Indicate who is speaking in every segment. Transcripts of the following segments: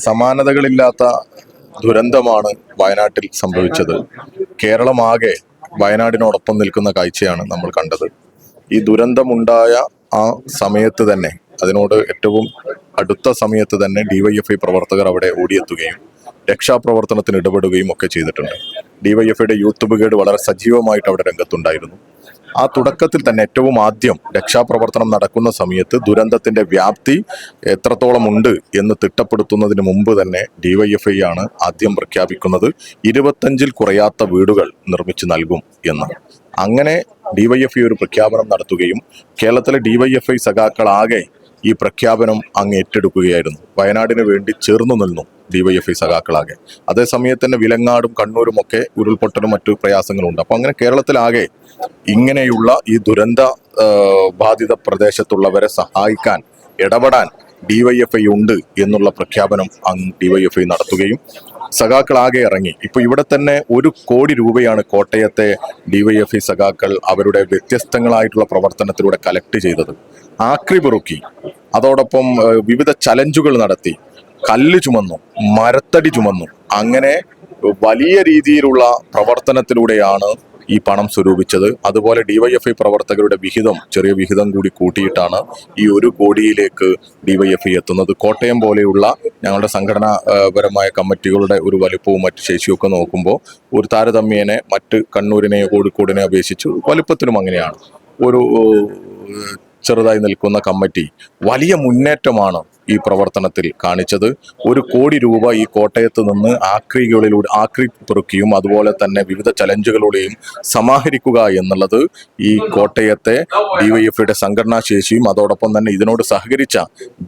Speaker 1: സമാനതകളില്ലാത്ത ദുരന്തമാണ് വയനാട്ടിൽ സംഭവിച്ചത്. കേരളമാകെ വയനാടിനോടൊപ്പം നിൽക്കുന്ന കാഴ്ചയാണ് നമ്മൾ കണ്ടത്. ഈ ദുരന്തമുണ്ടായ ആ സമയത്ത് തന്നെ, അതിനോട് ഏറ്റവും അടുത്ത സമയത്ത് തന്നെ ഡിവൈഎഫ്ഐ പ്രവർത്തകർ അവിടെ ഓടിയെത്തുകയും രക്ഷാപ്രവർത്തനത്തിന് ഇടപെടുകയും ഒക്കെ ചെയ്തിട്ടുണ്ട്. ഡിവൈഎഫ്ഐയുടെ യൂത്ത് ബ്രിഗേഡ് വളരെ സജീവമായിട്ട് അവിടെ രംഗത്തുണ്ടായിരുന്നു. ആ തുടക്കത്തിൽ തന്നെ ഏറ്റവും ആദ്യം രക്ഷാപ്രവർത്തനം നടക്കുന്ന സമയത്ത് ദുരന്തത്തിന്റെ വ്യാപ്തി എത്രത്തോളം ഉണ്ട് എന്ന് തിട്ടപ്പെടുത്തുന്നതിന് മുമ്പ് തന്നെ ഡിവൈഎഫ്ഐ ആണ് ആദ്യം പ്രഖ്യാപിക്കുന്നത് 25 കുറയാത്ത വീടുകൾ നിർമ്മിച്ചു നൽകും എന്ന്. അങ്ങനെ ഡിവൈഎഫ്ഐ ഒരു പ്രഖ്യാപനം നടത്തുകയും കേരളത്തിലെ ഡിവൈഎഫ്ഐ സഖാക്കളാകെ ഈ പ്രഖ്യാപനം അങ്ങ് ഏറ്റെടുക്കുകയായിരുന്നു. വയനാടിന് വേണ്ടി ചേർന്നു നിന്നു ഡിവൈഎഫ്ഐ സഖാക്കളാകെ. അതേസമയത്ത് തന്നെ വിലങ്ങാടും കണ്ണൂരും ഒക്കെ ഉരുൾപൊട്ടലും മറ്റു പ്രയാസങ്ങളും ഉണ്ട്. അപ്പൊ അങ്ങനെ കേരളത്തിലാകെ ഇങ്ങനെയുള്ള ഈ ദുരന്ത ബാധിത പ്രദേശത്തുള്ളവരെ സഹായിക്കാൻ, ഇടപെടാൻ ഡിവൈഎഫ്ഐ ഉണ്ട് എന്നുള്ള പ്രഖ്യാപനം അങ്ങ് ഡിവൈഎഫ്ഐ നടത്തുകയും സഖാക്കളാകെ ഇറങ്ങി. ഇപ്പൊ ഇവിടെ തന്നെ 1 കോടി രൂപയാണ് കോട്ടയത്തെ ഡിവൈഎഫ്ഐ സഖാക്കൾ അവരുടെ വ്യത്യസ്തങ്ങളായിട്ടുള്ള പ്രവർത്തനത്തിലൂടെ കളക്ട് ചെയ്തത്. ആക്രി പെറുക്കി, അതോടൊപ്പം വിവിധ ചലഞ്ചുകൾ നടത്തി, കല്ല് ചുമന്നു, മരത്തടി ചുമന്നു. അങ്ങനെ വലിയ രീതിയിലുള്ള പ്രവർത്തനത്തിലൂടെയാണ് ഈ പണം സ്വരൂപിച്ചത്. അതുപോലെ ഡിവൈഎഫ്ഐ പ്രവർത്തകരുടെ വിഹിതം, ചെറിയ വിഹിതം കൂടി കൂട്ടിയിട്ടാണ് ഈ 1 കോടിയിലേക്ക് ഡിവൈഎഫ്ഐ എത്തുന്നത്. കോട്ടയം പോലെയുള്ള ഞങ്ങളുടെ സംഘടനാപരമായ കമ്മിറ്റികളുടെ ഒരു വലുപ്പവും മറ്റു ശേഷിയൊക്കെ നോക്കുമ്പോൾ ഒരു താരതമ്യേനെ മറ്റ് കണ്ണൂരിനെയോ കോഴിക്കോടിനെ അപേക്ഷിച്ച് വലുപ്പത്തിനും അങ്ങനെയാണ്. ഒരു ചെറുതായി നിൽക്കുന്ന കമ്മിറ്റി വലിയ മുന്നേറ്റമാണ് ഈ പ്രവർത്തനത്തിൽ കാണിച്ചത്. 1 കോടി രൂപ ഈ കോട്ടയത്ത് നിന്ന് ആക്രി പെറുക്കിയും അതുപോലെ തന്നെ വിവിധ ചലഞ്ചുകളുടെയും സമാഹരിക്കുക എന്നുള്ളത് ഈ കോട്ടയത്തെ ഡിവൈഎഫ്ഐയുടെ സംഘടനാ ശേഷിയും അതോടൊപ്പം തന്നെ ഇതിനോട് സഹകരിച്ച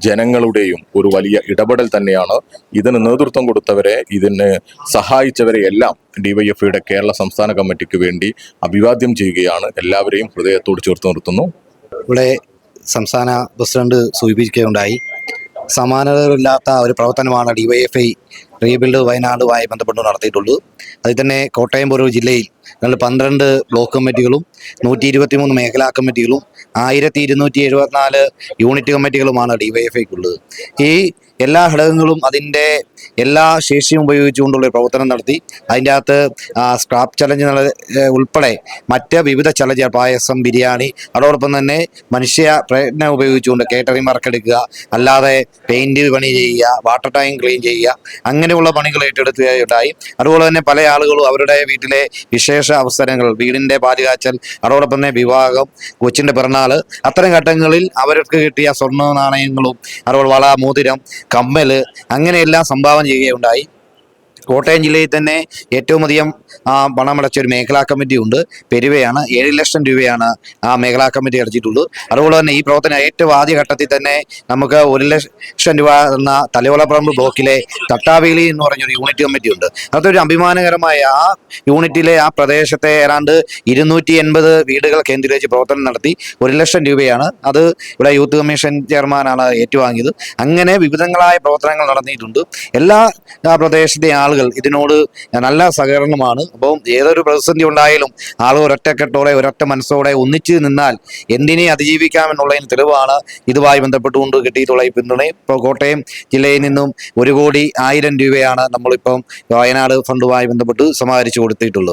Speaker 1: ജനങ്ങളുടെയും ഒരു വലിയ ഇടപെടൽ തന്നെയാണ്. ഇതിന് നേതൃത്വം കൊടുത്തവരെ, ഇതിന് സഹായിച്ചവരെ എല്ലാം ഡിവൈഎഫ്ഐയുടെ കേരള സംസ്ഥാന കമ്മിറ്റിക്ക് വേണ്ടി അഭിവാദ്യം ചെയ്യുകയാണ്. എല്ലാവരെയും ഹൃദയത്തോട് ചേർത്ത് നിർത്തുന്നു.
Speaker 2: ഇവിടെ സംസ്ഥാന പ്രസിഡന്റ് സൂചിപ്പിക്കുകയുണ്ടായി, സമാനതകളില്ലാത്ത ഒരു പ്രവർത്തനമാണ് ഡിവൈഎഫ്ഐ റീബിൽഡ് വയനാടുമായി ബന്ധപ്പെട്ട് നടത്തിയിട്ടുള്ളത്. അതിൽ തന്നെ കോട്ടയം ഒരു ജില്ലയിൽ 12 ബ്ലോക്ക് കമ്മിറ്റികളും 123 മേഖലാ കമ്മിറ്റികളും 1274 യൂണിറ്റ് കമ്മിറ്റികളുമാണ് ഡിവൈഎഫ്ഐക്കുള്ളത്. ഈ എല്ലാ ഘടകങ്ങളും അതിൻ്റെ എല്ലാ ശേഷിയും ഉപയോഗിച്ചുകൊണ്ടുള്ള പ്രവർത്തനം നടത്തി. അതിൻ്റെ അകത്ത് സ്ക്രാപ്പ് ചലഞ്ച് ഉൾപ്പെടെ മറ്റ് വിവിധ ചലഞ്ച്, പായസം, ബിരിയാണി, അതോടൊപ്പം തന്നെ മനുഷ്യ പ്രയത്നം ഉപയോഗിച്ചുകൊണ്ട് കേറ്ററിംഗ് വർക്കെടുക്കുക, അല്ലാതെ പെയിൻറ് പണി ചെയ്യുക, വാട്ടർ ടാങ്ക് ക്ലീൻ ചെയ്യുക, അങ്ങനെയുള്ള പണികൾ ഏറ്റെടുക്കുകയുണ്ടായി. അതുപോലെ തന്നെ പല ആളുകളും അവരുടെ വീട്ടിലെ വിശേഷ അവസരങ്ങൾ, വീടിൻ്റെ പാലുകാച്ചൽ, അതോടൊപ്പം തന്നെ വിവാഹം, കൊച്ചിൻ്റെ പിറന്നാൾ, അത്തരം ഘട്ടങ്ങളിൽ അവർക്ക് കിട്ടിയ സ്വർണ്ണ നാണയങ്ങളും അതുപോലെ വള, മോതിരം, കമ്മല്, അങ്ങനെയെല്ലാം സംഭാവന ചെയ്യുകയുണ്ടായി. കോട്ടയം ജില്ലയിൽ തന്നെ ഏറ്റവും അധികം പണമടച്ച ഒരു മേഖലാ കമ്മിറ്റി ഉണ്ട്, പെരുവയാണ്. 7 ലക്ഷം രൂപയാണ് ആ മേഖലാ കമ്മിറ്റി അടച്ചിട്ടുള്ളത്. അതുപോലെ തന്നെ ഈ പ്രവർത്തനം ഏറ്റവും ആദ്യ ഘട്ടത്തിൽ തന്നെ നമുക്ക് 1 ലക്ഷം രൂപ എന്ന തലയോളപ്പറമ്പ് ബ്ലോക്കിലെ തട്ടാവേലി എന്ന് പറഞ്ഞൊരു യൂണിറ്റ് കമ്മിറ്റി ഉണ്ട്. അതൊരു അഭിമാനകരമായ ആ യൂണിറ്റിലെ ആ പ്രദേശത്തെ ഏതാണ്ട് 280 വീടുകൾ കേന്ദ്രീകരിച്ച് പ്രവർത്തനം നടത്തി 1 ലക്ഷം രൂപയാണ്. അത് ഇവിടെ യൂത്ത് കമ്മീഷൻ ചെയർമാനാണ് ഏറ്റുവാങ്ങിയത്. അങ്ങനെ വിവിധങ്ങളായ പ്രവർത്തനങ്ങൾ നടന്നിട്ടുണ്ട്. എല്ലാ പ്രദേശത്തെ ആളുകൾ ഇതിനോട് നല്ല സഹകരണമാണ്. അപ്പോൾ ഏതൊരു പ്രതിസന്ധി ഉണ്ടായാലും ആളുകൾ ഒരൊറ്റക്കെട്ടോടെ, ഒരൊറ്റ മനസ്സോടെ ഒന്നിച്ച് നിന്നാൽ എന്തിനെ അതിജീവിക്കാമെന്നുള്ളതിന് തെളിവാണ് ഇതുമായി ബന്ധപ്പെട്ടുകൊണ്ട് കിട്ടിയിട്ടുള്ള ഈ പിന്തുണ. ഇപ്പോൾ കോട്ടയം ജില്ലയിൽ നിന്നും 1,10,00,000 രൂപയാണ് നമ്മളിപ്പം വയനാട് ഫണ്ടുമായി ബന്ധപ്പെട്ട് സമാഹരിച്ചു കൊടുത്തിട്ടുള്ളത്.